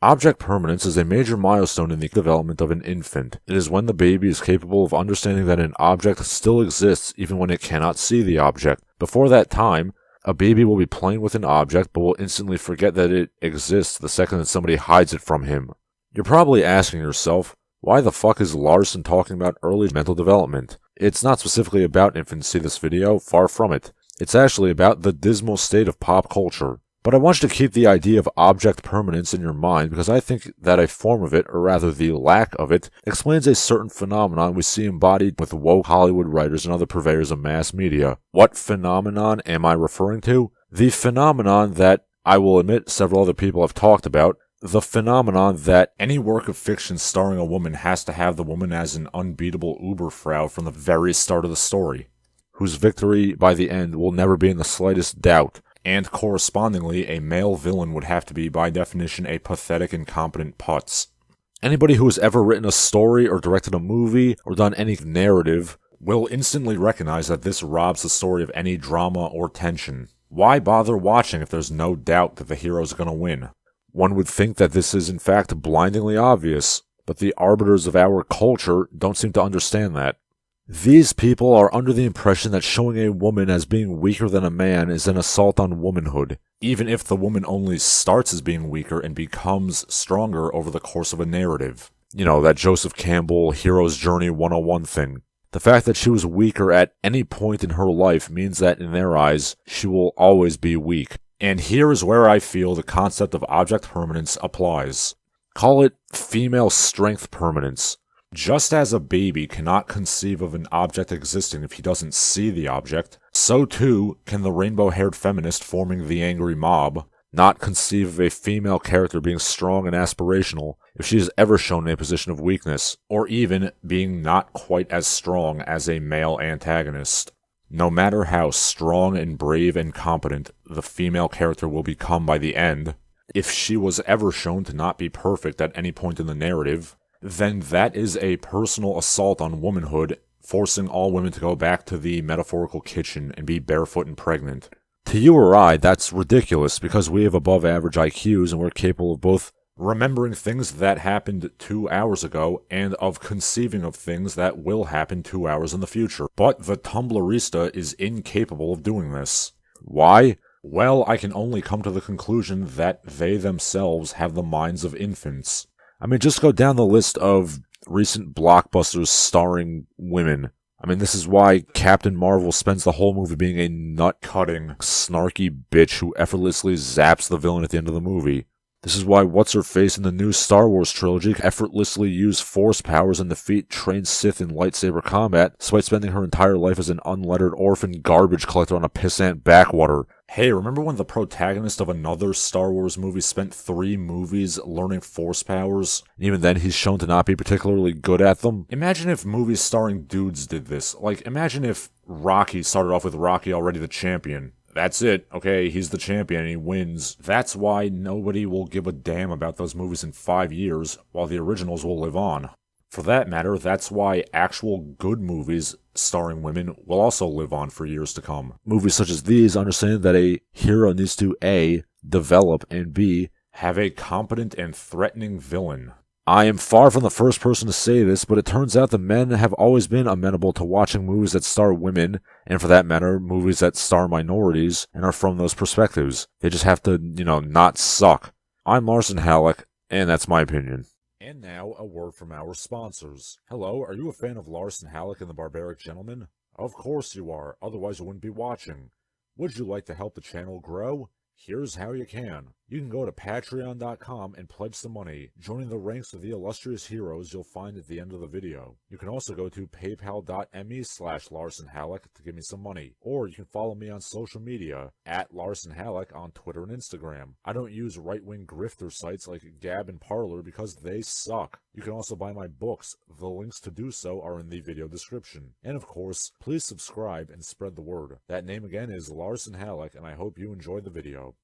Object permanence is a major milestone in the development of an infant. It is when the baby is capable of understanding that an object still exists even when it cannot see the object. Before that time, a baby will be playing with an object but will instantly forget that it exists the second that somebody hides it from him. You're probably asking yourself, why the fuck is Larson talking about early mental development? It's not specifically about infancy, this video, far from it. It's actually about the dismal state of pop culture. But I want you to keep the idea of object permanence in your mind because I think that a form of it, or rather the lack of it, explains a certain phenomenon we see embodied with woke Hollywood writers and other purveyors of mass media. What phenomenon am I referring to? The phenomenon that, I will admit, several other people have talked about. The phenomenon that any work of fiction starring a woman has to have the woman as an unbeatable Uberfrau from the very start of the story, whose victory by the end will never be in the slightest doubt. And correspondingly, a male villain would have to be, by definition, a pathetic, incompetent putz. Anybody who has ever written a story or directed a movie or done any narrative will instantly recognize that this robs the story of any drama or tension. Why bother watching if there's no doubt that the hero's gonna win? One would think that this is in fact blindingly obvious, but the arbiters of our culture don't seem to understand that. These people are under the impression that showing a woman as being weaker than a man is an assault on womanhood, even if the woman only starts as being weaker and becomes stronger over the course of a narrative. You know, that Joseph Campbell Hero's Journey 101 thing. The fact that she was weaker at any point in her life means that in their eyes, she will always be weak. And here is where I feel the concept of object permanence applies. Call it female strength permanence. Just as a baby cannot conceive of an object existing if he doesn't see the object, so too can the rainbow-haired feminist forming the angry mob not conceive of a female character being strong and aspirational if she is ever shown in a position of weakness, or even being not quite as strong as a male antagonist. No matter how strong and brave and competent the female character will become by the end, if she was ever shown to not be perfect at any point in the narrative, then that is a personal assault on womanhood, forcing all women to go back to the metaphorical kitchen and be barefoot and pregnant. To you or I, that's ridiculous because we have above average IQs and we're capable of both remembering things that happened 2 hours ago and of conceiving of things that will happen 2 hours in the future. But the Tumblrista is incapable of doing this. Why? Well, I can only come to the conclusion that they themselves have the minds of infants. I mean, just go down the list of recent blockbusters starring women. I mean, this is why Captain Marvel spends the whole movie being a nut-cutting, snarky bitch who effortlessly zaps the villain at the end of the movie. This is why What's-Her-Face in the new Star Wars trilogy effortlessly use force powers and defeat trained Sith in lightsaber combat, despite spending her entire life as an unlettered orphan garbage collector on a pissant backwater. Hey, remember when the protagonist of another Star Wars movie spent 3 movies learning force powers? And even then, he's shown to not be particularly good at them? Imagine if movies starring dudes did this. Like, imagine if Rocky started off with Rocky already the champion. That's it. Okay, he's the champion and he wins. That's why nobody will give a damn about those movies in 5 years, while the originals will live on. For that matter, that's why actual good movies starring women will also live on for years to come. Movies such as these understand that a hero needs to A, develop, and B, have a competent and threatening villain. I am far from the first person to say this, but it turns out that men have always been amenable to watching movies that star women, and for that matter, movies that star minorities, and are from those perspectives. They just have to, not suck. I'm Larson Halleck, and that's my opinion. And now, a word from our sponsors. Hello, are you a fan of Larson Halleck and the Barbaric Gentleman? Of course you are, otherwise you wouldn't be watching. Would you like to help the channel grow? Here's how you can. You can go to patreon.com and pledge some money, joining the ranks of the illustrious heroes you'll find at the end of the video. You can also go to paypal.me/LarsonHalleck to give me some money, or you can follow me on social media, at Larson Halleck on Twitter and Instagram. I don't use right-wing grifter sites like Gab and Parler because they suck. You can also buy my books. The links to do so are in the video description. And of course, please subscribe and spread the word. That name again is Larson Halleck, and I hope you enjoyed the video.